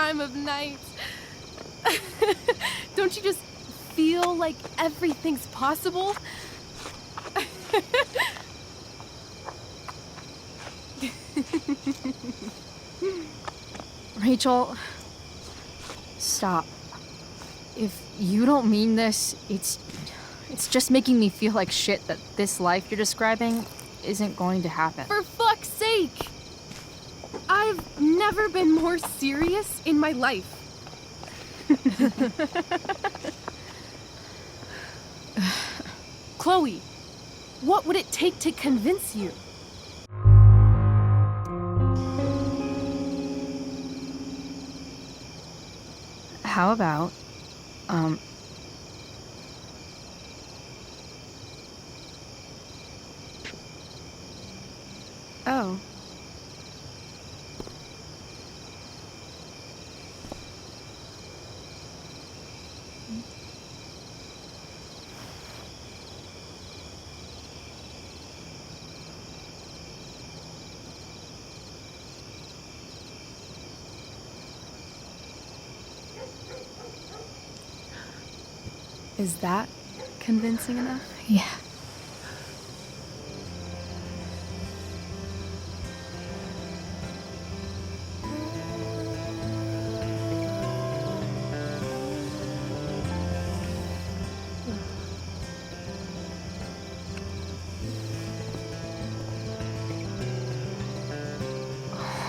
time of night. Don't you just feel like everything's possible? Rachel, stop. If you don't mean this, it's just making me feel like shit that this life you're describing isn't going to happen. For fuck's sake! I've never been more serious in my life. Chloe, what would it take to convince you? How about, Oh. Is that convincing enough? Yeah.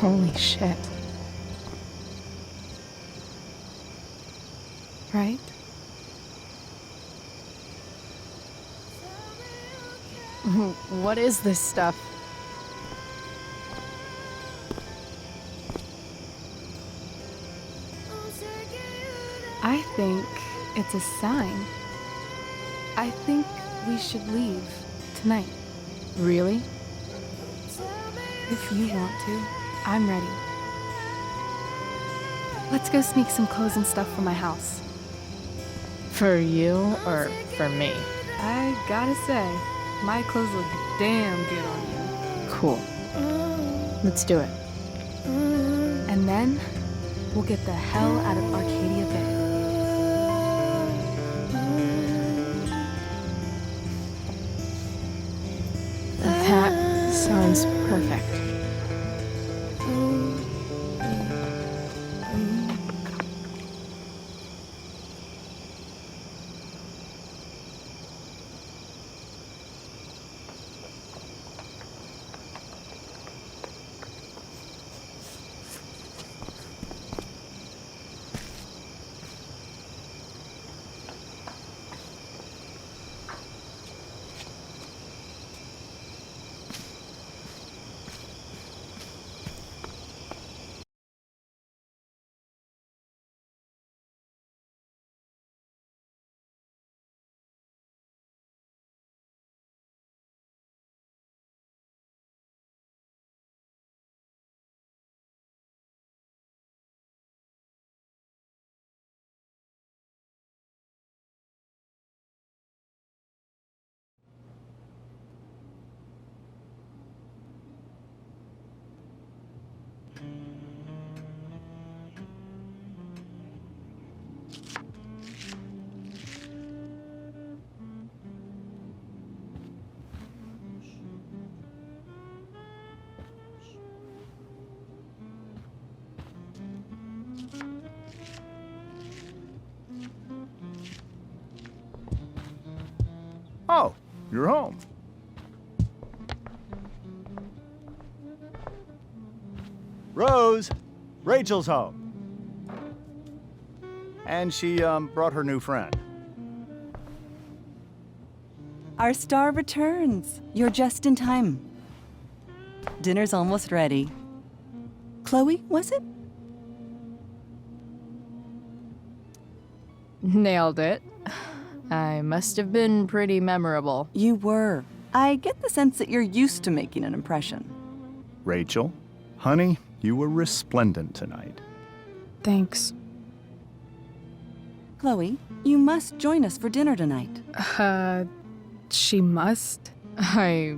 Holy shit. Right? What is this stuff? I think it's a sign. I think we should leave tonight. Really? If you want to, I'm ready. Let's go sneak some clothes and stuff from my house. For you or for me? I gotta say, my clothes look damn good on you. Cool. Let's do it. And then, we'll get the hell out of Arcadia Bay. That sounds perfect. Oh, you're home. Rose, Rachel's home. And she, brought her new friend. Our star returns. You're just in time. Dinner's almost ready. Chloe, was it? Nailed it. I must have been pretty memorable. You were. I get the sense that you're used to making an impression. Rachel, honey, you were resplendent tonight. Thanks. Chloe, you must join us for dinner tonight. She must? I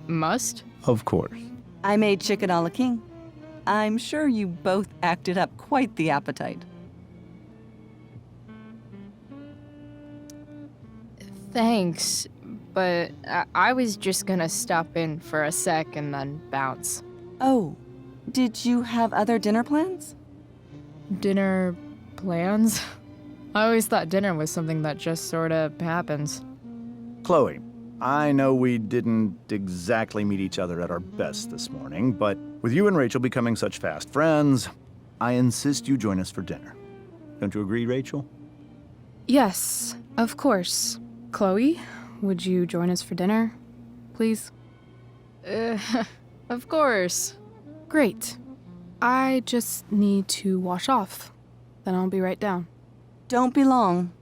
must? Of course. I made chicken a la king. I'm sure you both acted up quite the appetite. Thanks, but I was just gonna stop in for a sec and then bounce. Oh, did you have other dinner plans? Dinner plans? I always thought dinner was something that just sorta happens. Chloe, I know we didn't exactly meet each other at our best this morning, but with you and Rachel becoming such fast friends, I insist you join us for dinner. Don't you agree, Rachel? Yes, of course. Chloe, would you join us for dinner, please? Of course. Great. I just need to wash off. Then I'll be right down. Don't be long.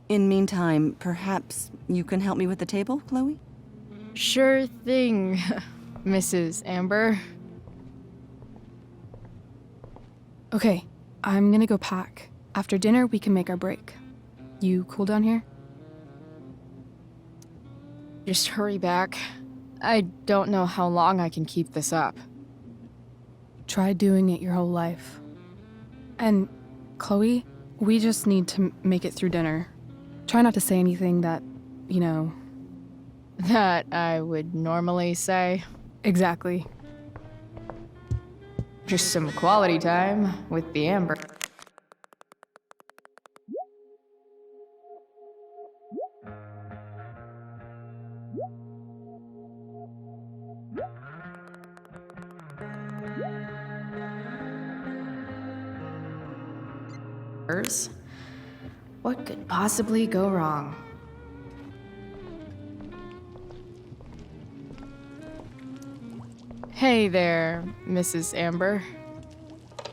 In meantime, perhaps you can help me with the table, Chloe? Sure thing, Mrs. Amber. Okay, I'm gonna go pack. After dinner, we can make our break. You cool down here? Just hurry back. I don't know how long I can keep this up. Try doing it your whole life. And, Chloe, we just need to make it through dinner. Try not to say anything that, you know... That I would normally say. Exactly. Just some quality time with the Amber. What could possibly go wrong? Hey there, Mrs. Amber.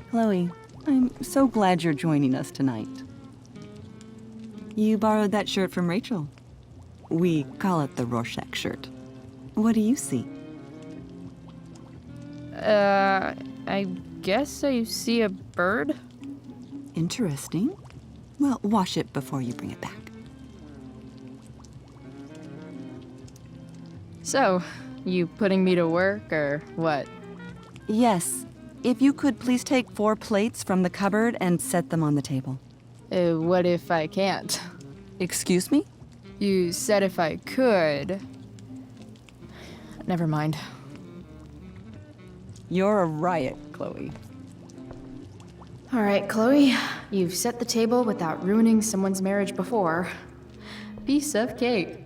Chloe, I'm so glad you're joining us tonight. You borrowed that shirt from Rachel. We call it the Rorschach shirt. What do you see? I guess I see a bird? Interesting. Well, wash it before you bring it back. So, you putting me to work, or what? Yes. If you could please take 4 plates from the cupboard and set them on the table. What if I can't? Excuse me? You said if I could. Never mind. You're a riot, Chloe. All right, Chloe. You've set the table without ruining someone's marriage before. Piece of cake.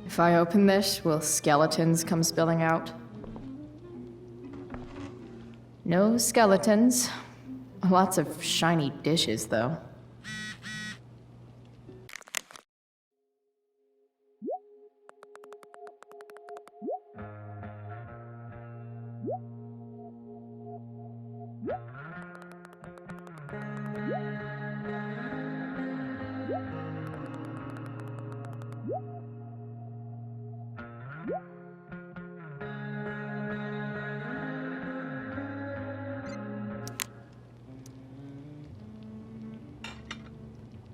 If I open this, will skeletons come spilling out? No skeletons. Lots of shiny dishes, though.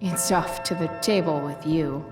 It's off to the table with you.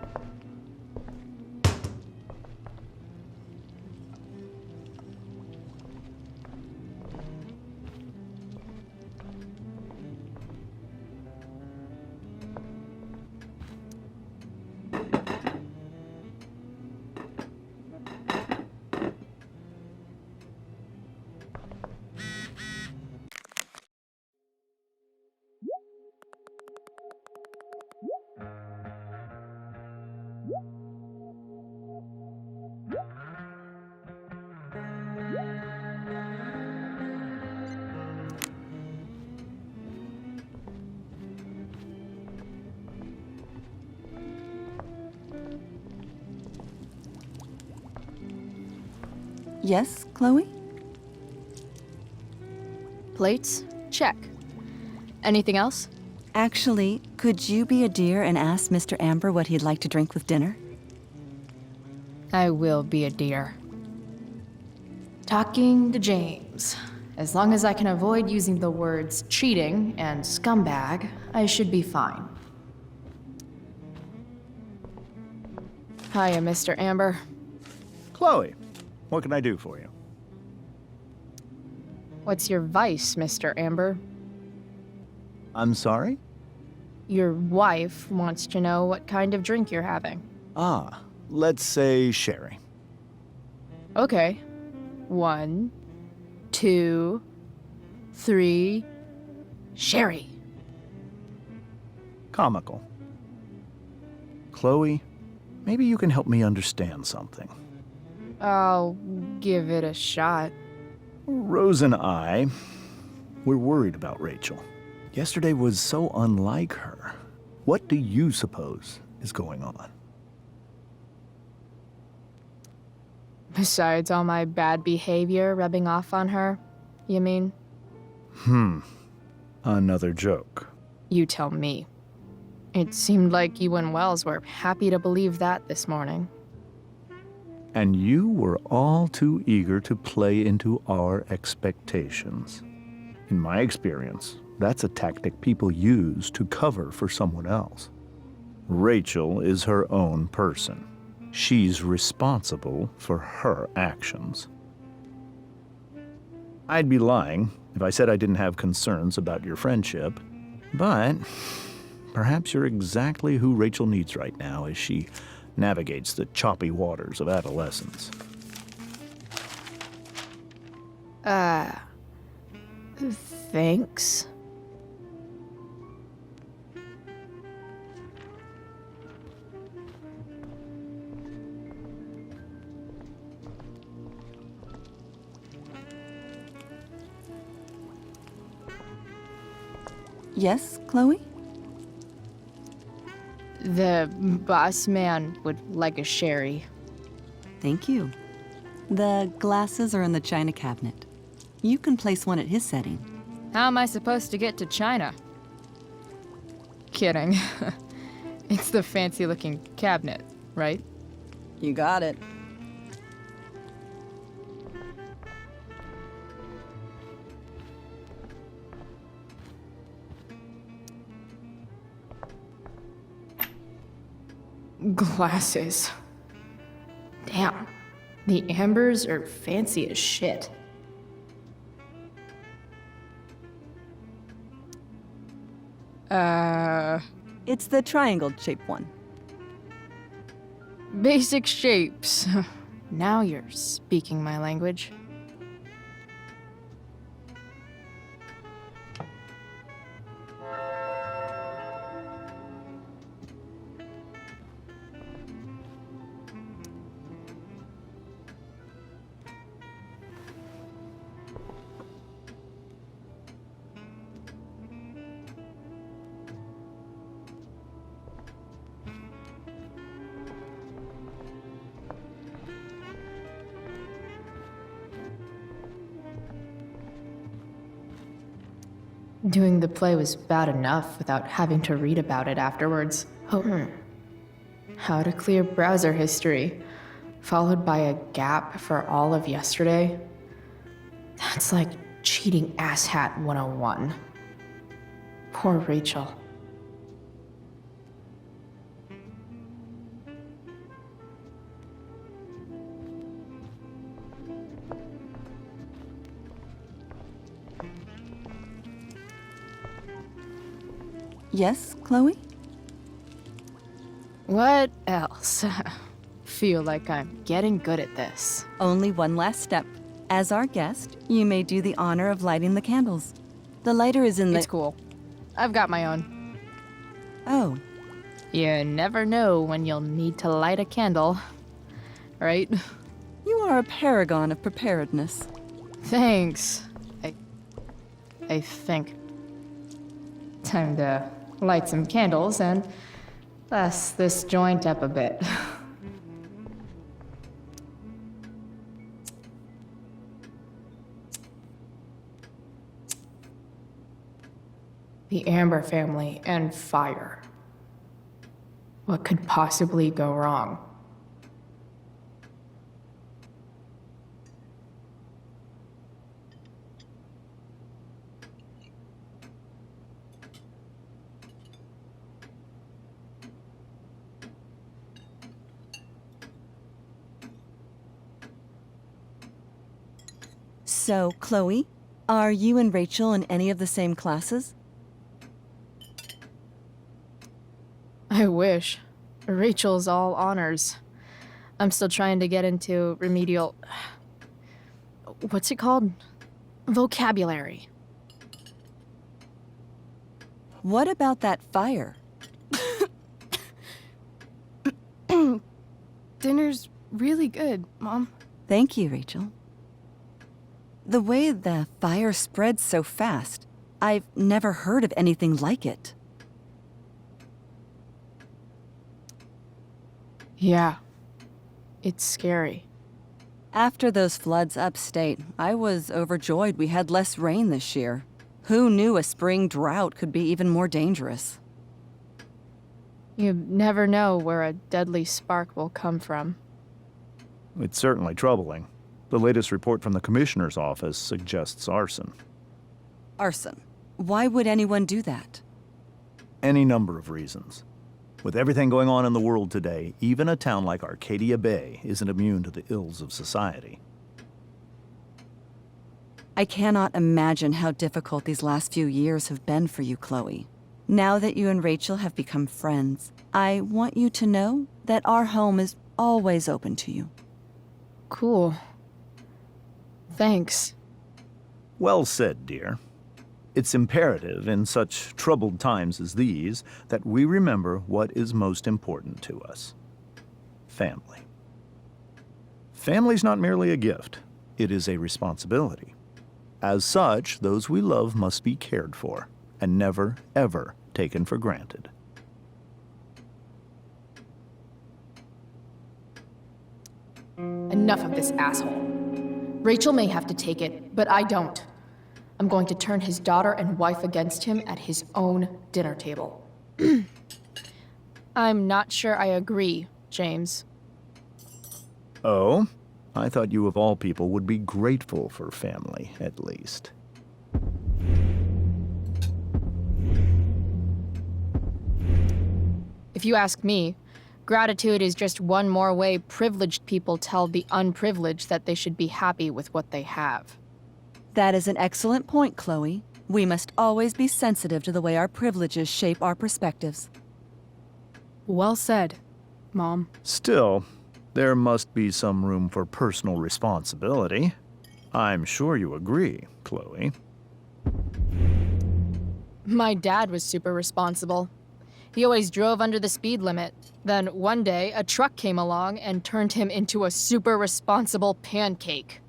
Yes, Chloe? Plates? Check. Anything else? Actually, could you be a dear and ask Mr. Amber what he'd like to drink with dinner? I will be a dear. Talking to James. As long as I can avoid using the words cheating and scumbag, I should be fine. Hiya, Mr. Amber. Chloe, What can I do for you? What's your vice, Mr. Amber? I'm sorry? Your wife wants to know what kind of drink you're having. Ah, let's say sherry. Okay. 1, 2, 3. Sherry. Comical. Chloe, maybe you can help me understand something. I'll give it a shot. Rose and I, we're worried about Rachel. Yesterday was so unlike her. What do you suppose is going on? Besides all my bad behavior rubbing off on her, you mean? Another joke. You tell me. It seemed like you and Wells were happy to believe that this morning. And you were all too eager to play into our expectations. In my experience, that's a tactic people use to cover for someone else. Rachel is her own person. She's responsible for her actions. I'd be lying if I said I didn't have concerns about your friendship, but perhaps you're exactly who Rachel needs right now as she navigates the choppy waters of adolescence. Thanks. Yes, Chloe? The boss man would like a sherry. Thank you. The glasses are in the china cabinet. You can place one at his setting. How am I supposed to get to China? Kidding. It's the fancy-looking cabinet, right? You got it. Glasses. Damn. The Ambers are fancy as shit. It's the triangle-shaped one. Basic shapes. Now you're speaking my language. Doing the play was bad enough without having to read about it afterwards. Oh, how to clear browser history, followed by a gap for all of yesterday. That's like cheating asshat 101. Poor Rachel. Yes, Chloe? What else? Feel like I'm getting good at this. Only one last step. As our guest, you may do the honor of lighting the candles. The lighter is in the... It's cool. I've got my own. Oh, You never know when you'll need to light a candle, right? you are a paragon of preparedness. Thanks. I think. Time to light some candles and bless this joint up a bit. The Amber family and fire. What could possibly go wrong? So, Chloe, are you and Rachel in any of the same classes? I wish. Rachel's all honors. I'm still trying to get into remedial... What's it called? Vocabulary. What about that fire? Dinner's really good, Mom. Thank you, Rachel. The way the fire spreads so fast, I've never heard of anything like it. Yeah. It's scary. After those floods upstate, I was overjoyed we had less rain this year. Who knew a spring drought could be even more dangerous? You never know where a deadly spark will come from. It's certainly troubling. The latest report from the Commissioner's office suggests arson. Arson. Why would anyone do that? Any number of reasons. With everything going on in the world today, even a town like Arcadia Bay isn't immune to the ills of society. I cannot imagine how difficult these last few years have been for you, Chloe. Now that you and Rachel have become friends, I want you to know that our home is always open to you. Cool. Thanks. Well said, dear. It's imperative in such troubled times as these that we remember what is most important to us. Family. Family's not merely a gift, it is a responsibility. As such, those we love must be cared for and never, ever taken for granted. Enough of this asshole. Rachel may have to take it, but I don't. I'm going to turn his daughter and wife against him at his own dinner table. I'm not sure I agree, James. Oh? I thought you of all people would be grateful for family, at least. If you ask me, gratitude is just one more way privileged people tell the unprivileged that they should be happy with what they have. That is an excellent point, Chloe. We must always be sensitive to the way our privileges shape our perspectives. Well said, Mom. Still, there must be some room for personal responsibility. I'm sure you agree, Chloe. My dad was super responsible. He always drove under the speed limit. Then one day, a truck came along and turned him into a super responsible pancake.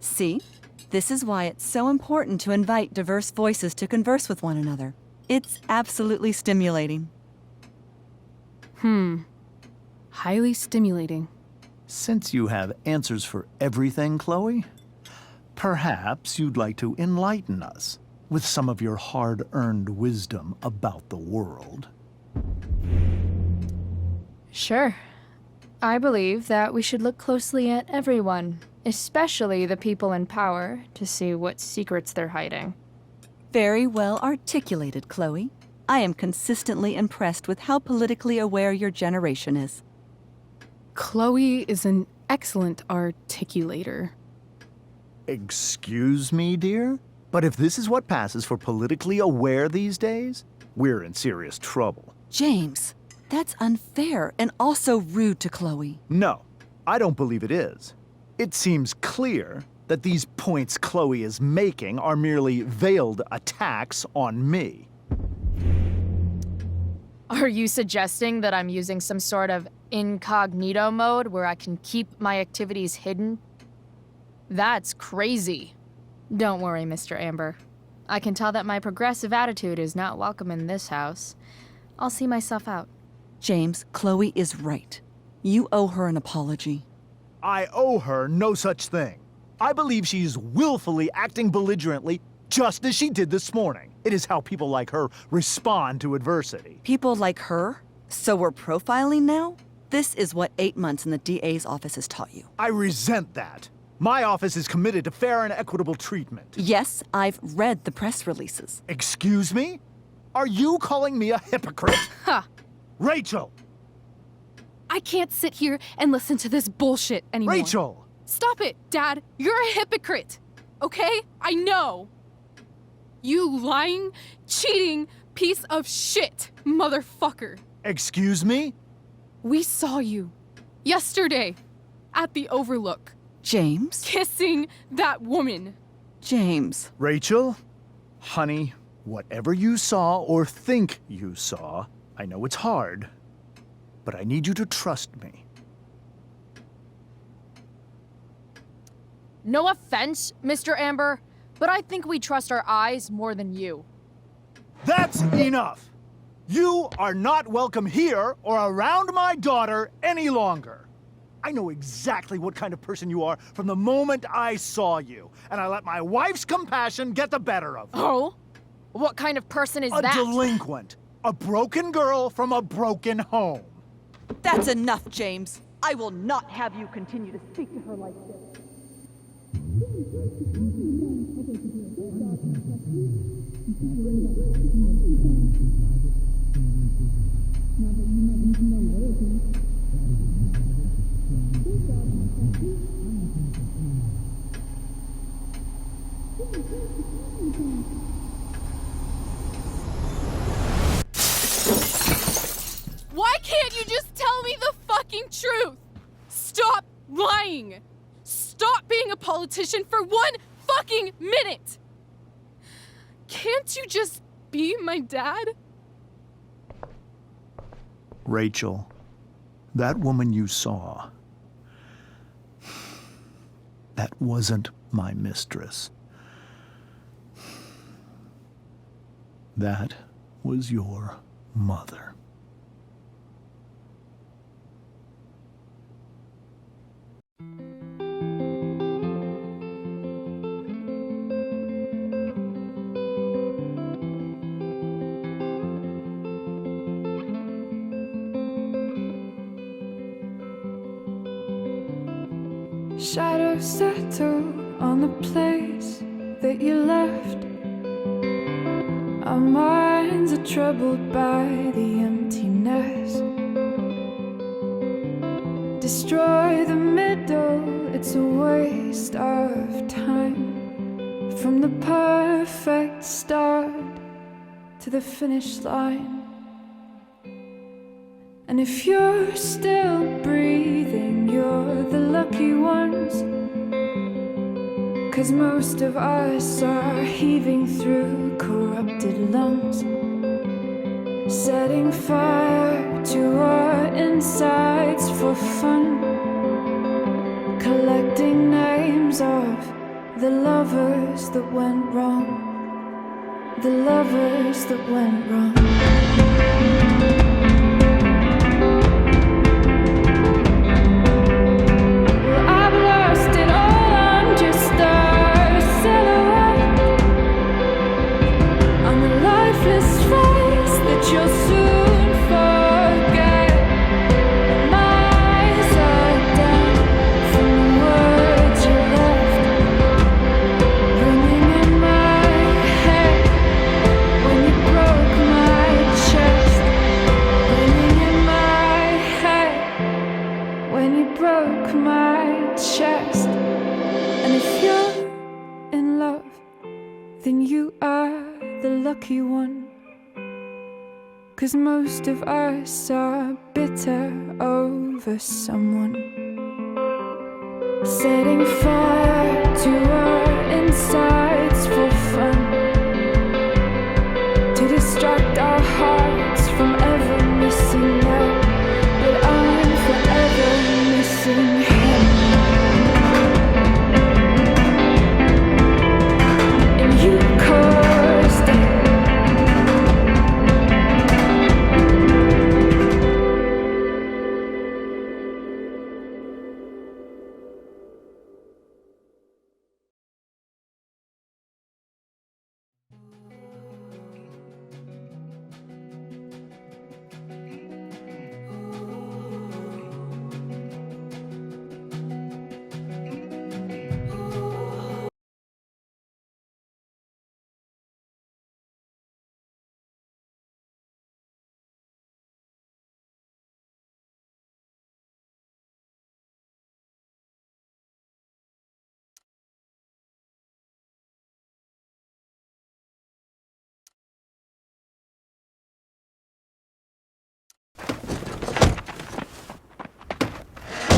See? This is why it's so important to invite diverse voices to converse with one another. It's absolutely stimulating. Highly stimulating. Since you have answers for everything, Chloe, perhaps you'd like to enlighten us with some of your hard-earned wisdom about the world. Sure. I believe that we should look closely at everyone, especially the people in power, to see what secrets they're hiding. Very well articulated, Chloe. I am consistently impressed with how politically aware your generation is. Chloe is an excellent articulator. Excuse me, dear? But if this is what passes for politically aware these days, we're in serious trouble. James, that's unfair and also rude to Chloe. No, I don't believe it is. It seems clear that these points Chloe is making are merely veiled attacks on me. Are you suggesting that I'm using some sort of incognito mode where I can keep my activities hidden? That's crazy. Don't worry, Mr. Amber. I can tell that my progressive attitude is not welcome in this house. I'll see myself out. James, Chloe is right. You owe her an apology. I owe her no such thing. I believe she's willfully acting belligerently, just as she did this morning. It is how people like her respond to adversity. People like her? So we're profiling now? This is what 8 months in the DA's office has taught you. I resent that. My office is committed to fair and equitable treatment. Yes, I've read the press releases. Excuse me? Are you calling me a hypocrite? Ha! Rachel! I can't sit here and listen to this bullshit anymore. Rachel! Stop it, Dad. You're a hypocrite. Okay? I know. You lying, cheating piece of shit, motherfucker. Excuse me? We saw you yesterday at the Overlook James? kissing that woman. James. Rachel, honey, whatever you saw or think you saw, I know it's hard, but I need you to trust me. No offense, Mr. Amber, but I think we trust our eyes more than you. That's enough! You are not welcome here or around my daughter any longer. I know exactly what kind of person you are from the moment I saw you, and I let my wife's compassion get the better of me. Oh? What kind of person is A that? delinquent. A broken girl from a broken home. That's enough, James. I will not have you continue to speak to her like this. Why can't you just tell me the fucking truth? Stop lying. Stop being a politician for 1 fucking minute. Can't you just be my dad? Rachel, that woman you saw, that wasn't my mistress. That was your mother. Shadows settle on the place that you left. Our minds are troubled by the emptiness. Destroy the middle, it's a waste of time. From the perfect start to the finish line. And if you're still breathing, you're the lucky ones. 'Cause most of us are heaving through corrupted lungs, setting fire to our insides for fun, collecting names of the lovers that went wrong, the lovers that went wrong. Then you are the lucky one. 'Cause most of us are bitter over someone, setting fire to our insides for fun, to distract our hearts from ever missing that. But I'm forever missing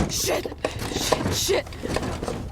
Shit! Shit! Shit!